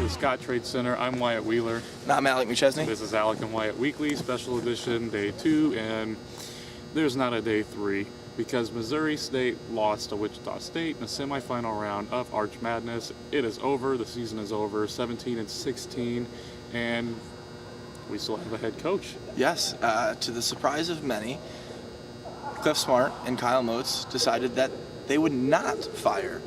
the Scott Trade Center. I'm Wyatt Wheeler. And I'm Alec McChesney. This is Alec and Wyatt Weekly, special edition, day 2, and there's not a day 3 because Missouri State lost to Wichita State in the semifinal round of Arch Madness. It is over. The season is over, 17-16, and we still have a head coach. Yes, to the surprise of many, Cliff Smart and Kyle Motes decided that they would not fire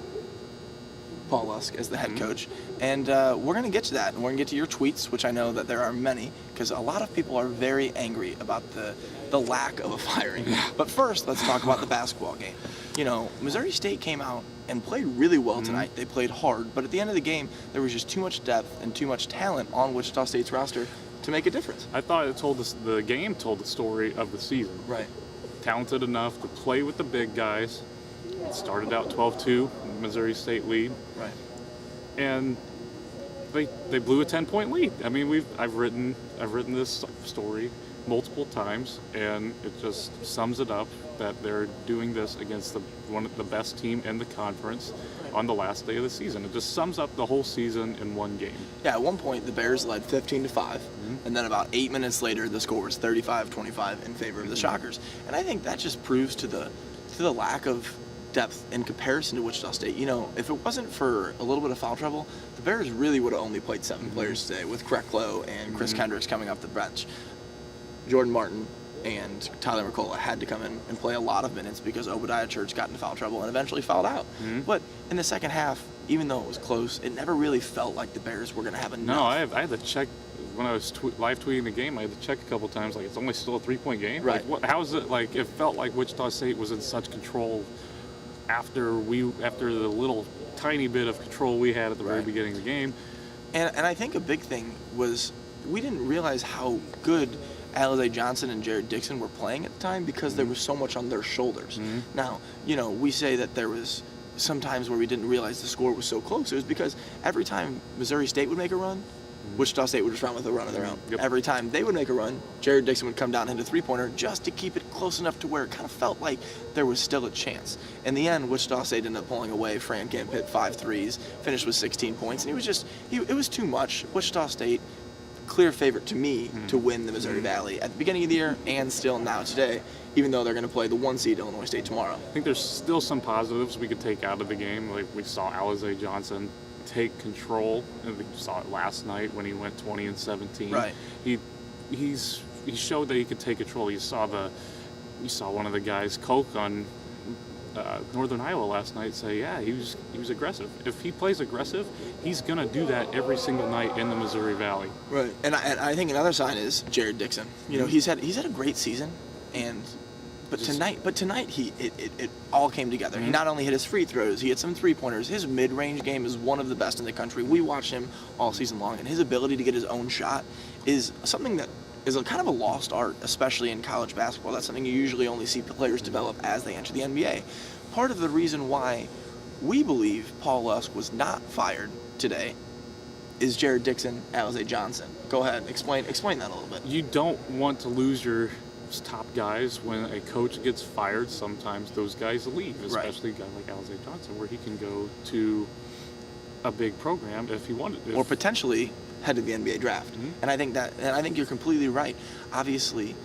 Paul Lusk as the head coach, and we're going to get to that, and we're going to get to your tweets, which I know that there are many, because a lot of people are very angry about the lack of a firing. But first, let's talk about the basketball game. You know, Missouri State came out and played really well tonight. They played hard, but at the end of the game, there was just too much depth and too much talent on Wichita State's roster to make a difference. I thought the game told the story of the season. Right. Talented enough to play with the big guys. It started out 12-2, Missouri State lead. Right. And they blew a 10-point lead. I mean, I've written this story multiple times, and it just sums it up that they're doing this against one of the best team in the conference on the last day of the season. It just sums up the whole season in one game. Yeah, at one point the Bears led 15-5, and then about 8 minutes later the score was 35-25 in favor of the Shockers. And I think that just proves to the lack of depth in comparison to Wichita State. You know, if it wasn't for a little bit of foul trouble, the Bears really would have only played 7 players today, with Krecklow and Chris Kendricks coming off the bench. Jordan Martin and Tyler McCullough had to come in and play a lot of minutes because Obadiah Church got into foul trouble and eventually fouled out. But in the second half, even though it was close, it never really felt like the Bears were going to have enough. No, I had to check when I was live tweeting the game. I had to check a couple times, like, it's only still a 3-point game. Right. Like, how is it? Like, it felt like Wichita State was in such control after the little tiny bit of control we had at the very beginning of the game. And I think a big thing was we didn't realize how good Alize Johnson and Jared Dixon were playing at the time because there was so much on their shoulders. Now, you know, we say that there was some times where we didn't realize the score was so close. It was because every time Missouri State would make a run, Wichita State would respond with a run of their own. Every time they would make a run, Jared Dixon would come down and hit a three-pointer just to keep it close enough to where it kind of felt like there was still a chance. In the end, Wichita State ended up pulling away. Fran Kemp hit 5 threes, finished with 16 points, and it was too much. Wichita State, clear favorite to me to win the Missouri Valley at the beginning of the year and still now today, even though they're going to play the 1 seed Illinois State tomorrow. I think there's still some positives we could take out of the game. Like, we saw Alize Johnson take control, and we saw it last night when he went 20-17. Right. He showed that he could take control. You saw one of the guys, Koch, on Northern Iowa last night say, yeah, he was aggressive. If he plays aggressive, he's gonna do that every single night in the Missouri Valley. Right. And I think another sign is Jared Dixon. You know, he's had a great season, but tonight it all came together. He not only hit his free throws, he hit some three-pointers. His mid-range game is one of the best in the country. We watch him all season long, and his ability to get his own shot is something that is a kind of a lost art, especially in college basketball. That's something you usually only see players develop as they enter the NBA. Part of the reason why we believe Paul Lusk was not fired today is Jared Dixon, Alize Johnson. Go ahead, explain that a little bit. You don't want to lose your top guys when a coach gets fired. Sometimes those guys leave, especially a guy like Alize Johnson, where he can go to a big program if he wanted to. Or potentially head to the NBA draft. And I think you're completely right. Obviously,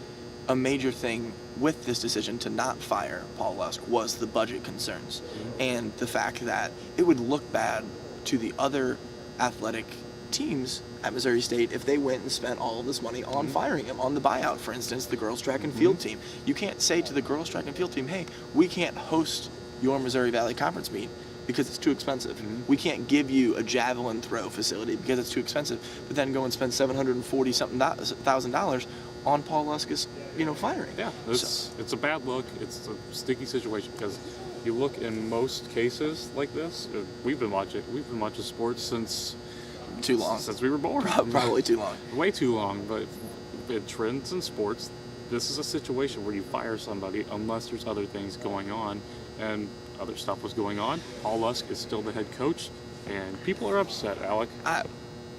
a major thing with this decision to not fire Paul Lusk was the budget concerns and the fact that it would look bad to the other athletic teams at Missouri State if they went and spent all of this money on firing him, on the buyout, for instance, the girls track and field team. You can't say to the girls track and field team, hey, we can't host your Missouri Valley Conference meet because it's too expensive. We can't give you a javelin throw facility because it's too expensive, but then go and spend $740,000 on Paul Lusk's, firing. Yeah, it's a bad look. It's a sticky situation because you look in most cases like this. We've been watching sports since too long. Since we were born. Probably too long. Way too long. But in trends in sports, this is a situation where you fire somebody unless there's other things going on, and other stuff was going on. Paul Lusk is still the head coach, and people are upset, Alec.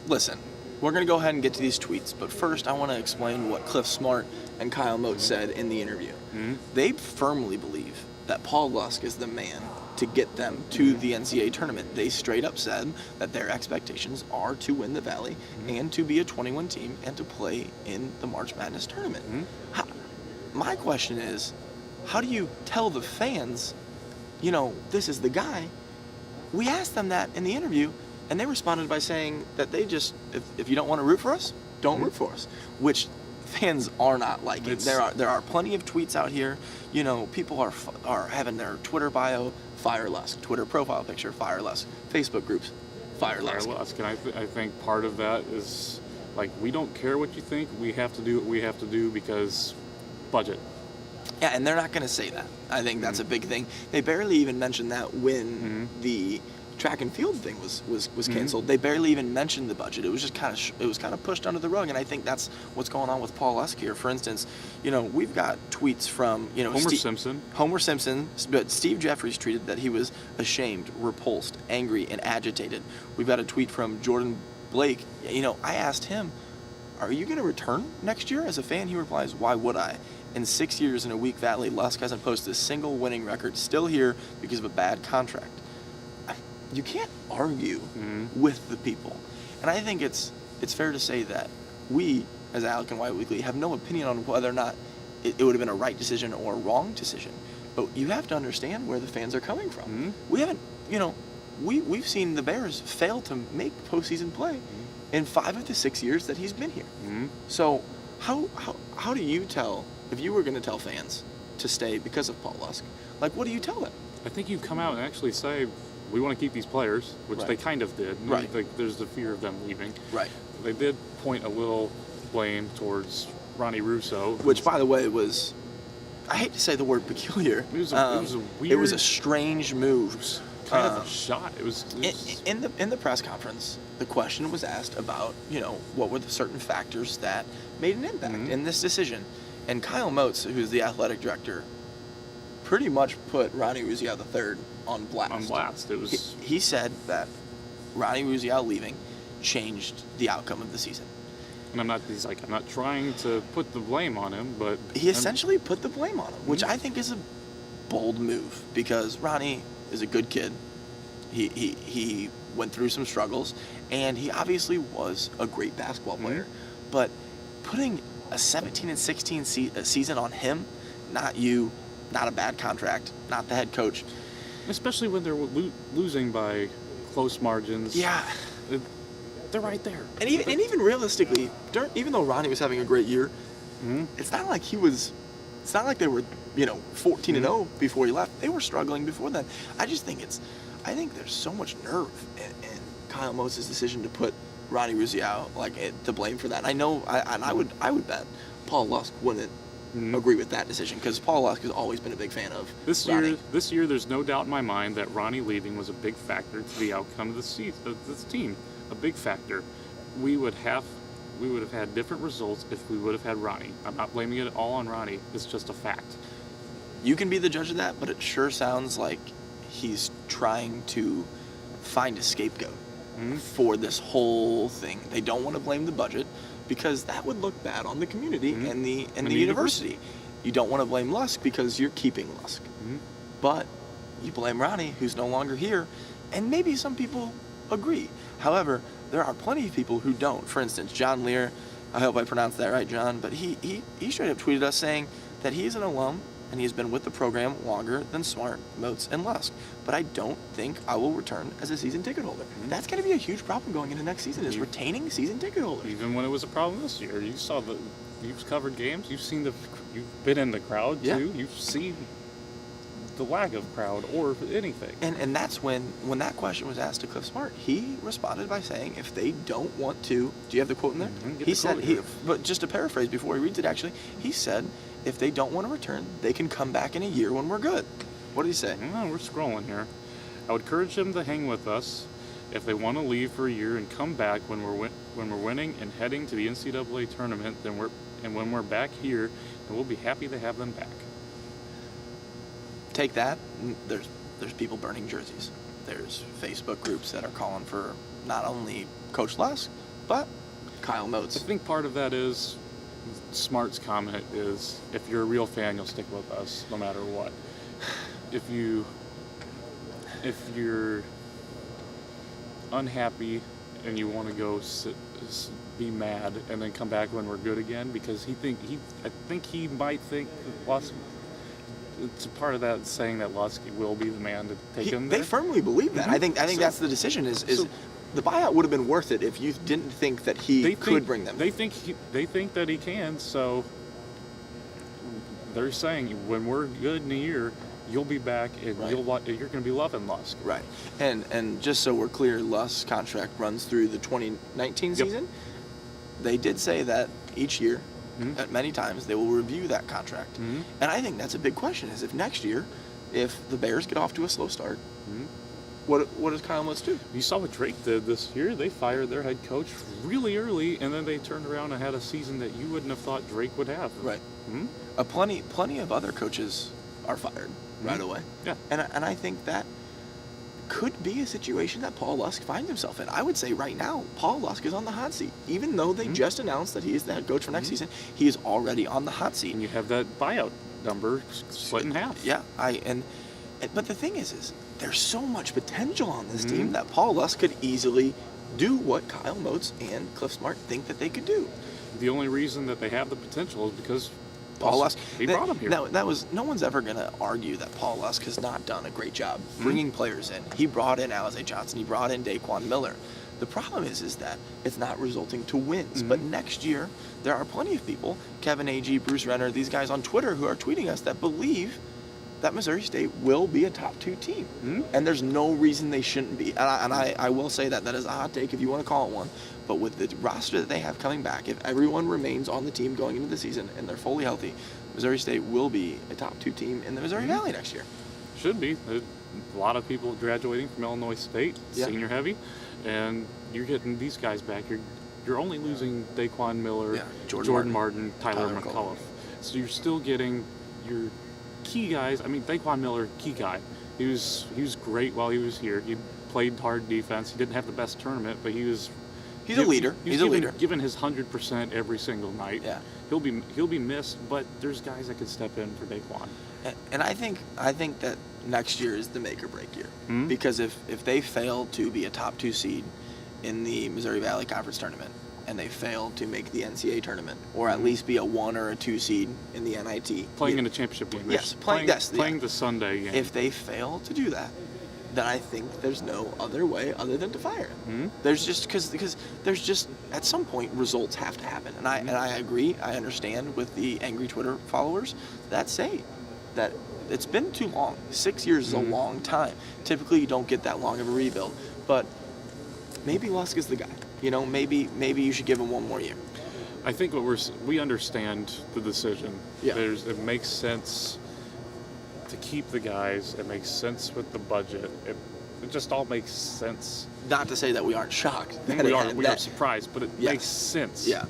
Listen, we're going to go ahead and get to these tweets, but first I want to explain what Cliff Smart and Kyle Motes said in the interview. They firmly believe that Paul Lusk is the man to get them to the NCAA tournament. They straight up said that their expectations are to win the Valley and to be a 21 team and to play in the March Madness tournament. My question is, how do you tell the fans, this is the guy? We asked them that in the interview, and they responded by saying that they just, if you don't want to root for us, don't root for us, which fans are not liking. There are plenty of tweets out here. People are having their Twitter bio, Fire Lusk, Twitter profile picture, Fire Lusk, Facebook groups, Fire Lusk. And I think part of that is, like, we don't care what you think. We have to do what we have to do because budget. Yeah, and they're not going to say that. I think that's a big thing. They barely even mentioned that when the track and field thing was canceled. They barely even mentioned the budget. It was just kind of pushed under the rug, and I think that's what's going on with Paul Lusk here. For instance, we've got tweets from Homer Simpson, but Steve Jeffries tweeted that he was ashamed, repulsed, angry, and agitated. We've got a tweet from Jordan Blake. I asked him, "Are you going to return next year?" As a fan, he replies, "Why would I? In 6 years in a weak Valley, Lusk hasn't posted a single winning record. Still here because of a bad contract." You can't argue with the people. And I think it's fair to say that we, as Alec and Wyatt Weekly, have no opinion on whether or not it would have been a right decision or a wrong decision. But you have to understand where the fans are coming from. We haven't, we've seen the Bears fail to make postseason play in 5 of the 6 years that he's been here. So how do you tell, if you were going to tell fans to stay because of Paul Lusk, what do you tell them? I think you come out and actually say, we want to keep these players, which they kind of did. Right. There's the fear of them leaving. Right. They did point a little blame towards Ronnie Russo. Which, by the way, was, I hate to say the word peculiar. It was a weird... It was a strange move. It was kind of a shot. It was in the press conference, the question was asked about, what were the certain factors that made an impact in this decision. And Kyle Motes, who's the athletic director, pretty much put Ronnie Russo III on blast. It was. He said that Ronnie Russo leaving changed the outcome of the season. And I'm not trying to put the blame on him, but he essentially put the blame on him, which I think is a bold move because Ronnie is a good kid. He went through some struggles, and he obviously was a great basketball player. But putting a 17-16 season on him, not you, not a bad contract, not the head coach. Especially when they're losing by close margins. Yeah. They're right there. And even realistically, even though Ronnie was having a great year, it's not like they were, 14-0 before he left. They were struggling before then. I think there's so much nerve in Kyle Motes' decision to put Ronnie Russo out, to blame for that. I know, I would bet Paul Lusk wouldn't agree with that decision because Paul Lusk has always been a big fan of Ronnie. This year, there's no doubt in my mind that Ronnie leaving was a big factor to the outcome of this team. A big factor. We would have had different results if we would have had Ronnie. I'm not blaming it all on Ronnie. It's just a fact. You can be the judge of that, but it sure sounds like he's trying to find a scapegoat for this whole thing. They don't want to blame the budget because that would look bad on the community and the university. You don't want to blame Lusk because you're keeping Lusk. But you blame Ronnie, who's no longer here, and maybe some people agree. However, there are plenty of people who don't. For instance, John Lear, I hope I pronounced that right, John, but he straight up tweeted us saying that he's an alum and he's been with the program longer than Smart, Motes, and Lusk. But I don't think I will return as a season ticket holder. That's going to be a huge problem going into next season is retaining season ticket holders. Even when it was a problem this year, you've covered games, you've been in the crowd too, you've seen the lack of crowd or anything. And that's when that question was asked to Cliff Smart, he responded by saying if they don't want to, do you have the quote in there? He said, but just to paraphrase before he reads it actually, he said if they don't want to return, they can come back in a year when we're good. What did he say? We're scrolling here. I would encourage them to hang with us if they want to leave for a year and come back when we're winning and heading to the NCAA tournament. When we're back here, and we'll be happy to have them back. Take that. There's people burning jerseys. There's Facebook groups that are calling for not only Coach Lusk, but Kyle Motes. I think part of that is Smart's comment is, if you're a real fan, you'll stick with us no matter what. if you're unhappy and you want to go be mad and then come back when we're good again, because I think he might think that Lusk. It's a part of that saying that Lusk will be the man to take him there. They firmly believe that. I think that's the decision. Is the buyout would have been worth it if you didn't think that he could bring them. They think that he can. So they're saying when we're good in a year, you'll be back and you're going to be loving Lusk. Right. And just so we're clear, Lusk's contract runs through the 2019 season. They did say that each year, at many times, they will review that contract. And I think that's a big question: is if next year, if the Bears get off to a slow start, what does Kyle Lutz do? You saw what Drake did this year. They fired their head coach really early, and then they turned around and had a season that you wouldn't have thought Drake would have. Right. Plenty of other coaches are fired right away. Yeah. And I think that could be a situation that Paul Lusk finds himself in. I would say right now, Paul Lusk is on the hot seat. Even though they just announced that he is the head coach for next season, he is already on the hot seat. And you have that buyout number split in half. Yeah. But the thing is there's so much potential on this team that Paul Lusk could easily do what Kyle Motes and Cliff Smart think that they could do. The only reason that they have the potential is because Paul Lusk. He brought him here. No one's ever going to argue that Paul Lusk has not done a great job bringing players in. He brought in Alec Johnson. He brought in Daquan Miller. The problem is that it's not resulting to wins. But next year, there are plenty of people, Kevin Agee, Bruce Renner, these guys on Twitter who are tweeting us that believe that Missouri State will be a top 2 team. And there's no reason they shouldn't be. And I will say that is a hot take if you want to call it one. But with the roster that they have coming back, if everyone remains on the team going into the season and they're fully healthy, Missouri State will be a top 2 team in the Missouri Valley next year. Should be. There's a lot of people graduating from Illinois State, senior heavy, and you're getting these guys back. You're only losing Daquan Miller, Jordan Martin, Tyler McCullough. So you're still getting your key guys. I mean, Daquan Miller, key guy. He was great while he was here. He played hard defense. He didn't have the best tournament, but he's a leader. He's a leader. Given his 100% every single night. Yeah. He'll be missed, but there's guys that could step in for Daquan. And I think that next year is the make or break year. Because if they fail to be a top 2 seed in the Missouri Valley Conference tournament and they fail to make the NCAA tournament or at least be a 1 or a 2 seed in the NIT. Playing in a championship game. Yes, playing the Sunday game. If they fail to do that, then I think there's no other way other than to fire him. There's just because there's just at some point results have to happen, and I agree. I understand with the angry Twitter followers that say that it's been too long. 6 years is a long time. Typically, you don't get that long of a rebuild, but maybe Lusk is the guy. Maybe you should give him 1 more year. I think we understand the decision. Yeah. It makes sense to keep the guys. It makes sense with the budget. It just all makes sense. Not to say that we aren't shocked. We are surprised, but it makes sense. Yeah.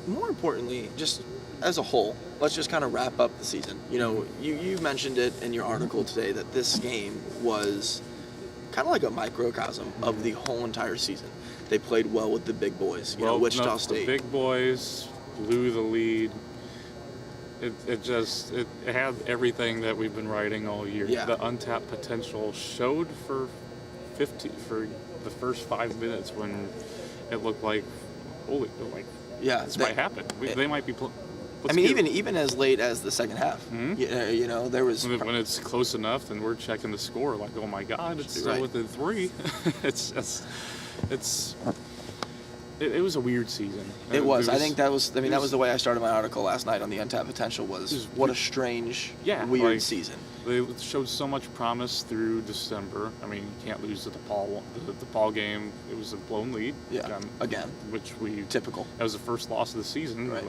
More importantly, just as a whole, let's just kind of wrap up the season. You mentioned it in your article today that this game was kind of like a microcosm of the whole entire season. They played well with the big boys. Wichita State. The big boys blew the lead. It had everything that we've been writing all year. Yeah. The untapped potential showed for the first 5 minutes when it looked like, this might happen. They might be. Even as late as the second half. There was when it's close enough, and we're checking the score like, oh my God, it's still within 3. It was a weird season. It was. I think that was the way I started my article last night on the untapped potential. What a strange, weird season. They showed so much promise through December. I mean, you can't lose the DePaul game. It was a blown lead. Yeah. Again. Typical. That was the first loss of the season. Right.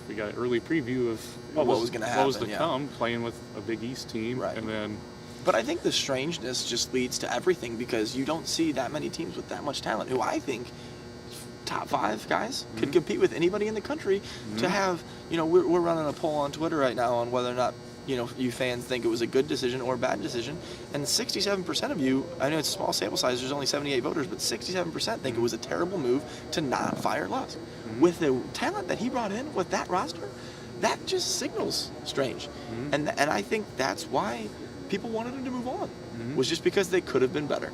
We got an early preview of what was going to happen. What was to come, playing with a Big East team, right. And then. But I think the strangeness just leads to everything because you don't see that many teams with that much talent. Who I think top 5 guys could compete with anybody in the country. To have, we're running a poll on Twitter right now on whether or not you fans think it was a good decision or a bad decision, and 67% of you, I know it's a small sample size, there's only 78 voters, but 67% think it was a terrible move to not fire Lusk. With the talent that he brought in with that roster, that just signals strange. And I think that's why people wanted him to move on, was just because they could have been better.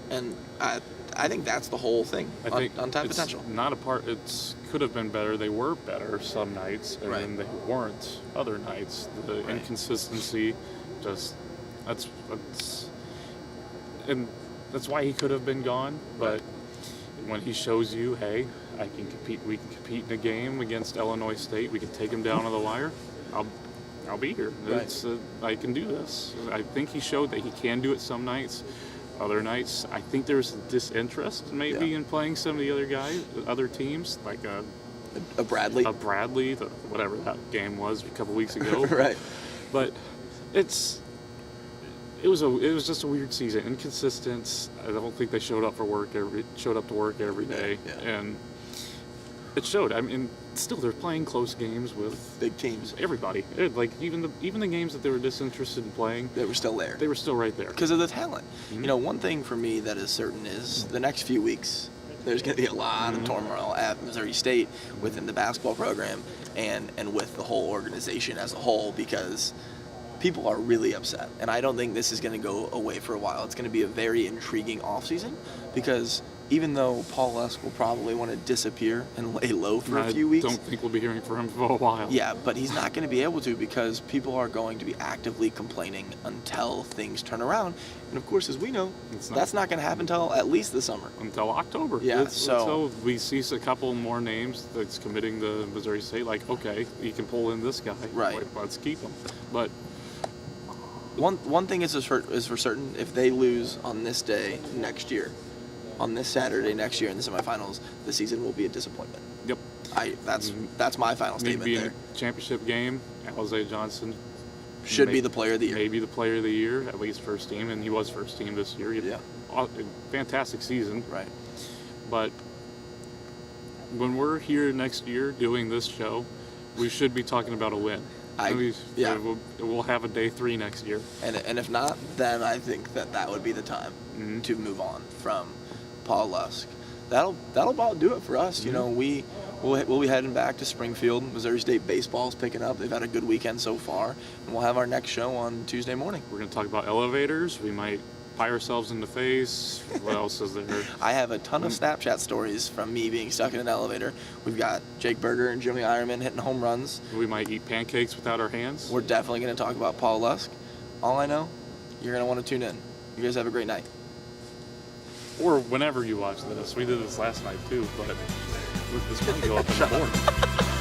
And I think that's the whole thing. I think untapped it's potential. not a part. It's could have been better. They were better some nights, and then they weren't other nights. The inconsistency, that's and that's why he could have been gone. But when he shows you, hey, I can compete. We can compete in a game against Illinois State. We can take him down on the wire. I'll be here. I can do this. I think he showed that he can do it some nights. Other nights, I think there's disinterest maybe in playing some of the other guys, other teams, like a Bradley, whatever that game was a couple weeks ago. Right. But it was just a weird season, inconsistent. I don't think they showed up to work every day, and it showed. I mean, still they're playing close games with big teams. Everybody, like even the games that they were disinterested in playing, they were still there. They were still right there because of the talent. One thing for me that is certain is the next few weeks there's going to be a lot of turmoil at Missouri State within the basketball program and with the whole organization as a whole, because people are really upset, and I don't think this is going to go away for a while. It's going to be a very intriguing offseason, because even though Paul Lusk will probably want to disappear and lay low for a few weeks. I don't think we'll be hearing from him for a while. Yeah, but he's not going to be able to, because people are going to be actively complaining until things turn around. And of course, as we know, that's not going to happen until at least the summer. Until October. Yeah, until we see a couple more names that's committing to Missouri State, like, okay, you can pull in this guy. Right. Like, let's keep him. But one thing is for certain, if they lose on this day next year, on this Saturday next year in the semifinals, the season will be a disappointment. Yep. That's my final statement there. In a championship game, Alec Johnson should be the player of the year. Maybe the player of the year, at least first team, and he was first team this year. A fantastic season. Right. But when we're here next year doing this show, we should be talking about a win. We'll have a day 3 next year. And if not, then I think that would be the time to move on from Paul Lusk. That'll about do it for us. We'll be heading back to Springfield. Missouri State baseball's picking up. They've had a good weekend so far, and we'll have our next show on Tuesday morning. We're going to talk about elevators. We might pie ourselves in the face. What else is there? I have a ton of Snapchat stories from me being stuck in an elevator. We've got Jake Berger and Jimmy Ironman hitting home runs. We might eat pancakes without our hands. We're definitely going to talk about Paul Lusk. All I know, you're going to want to tune in. You guys have a great night. Or whenever you watch this. We did this last night too, but this might go up in the morning.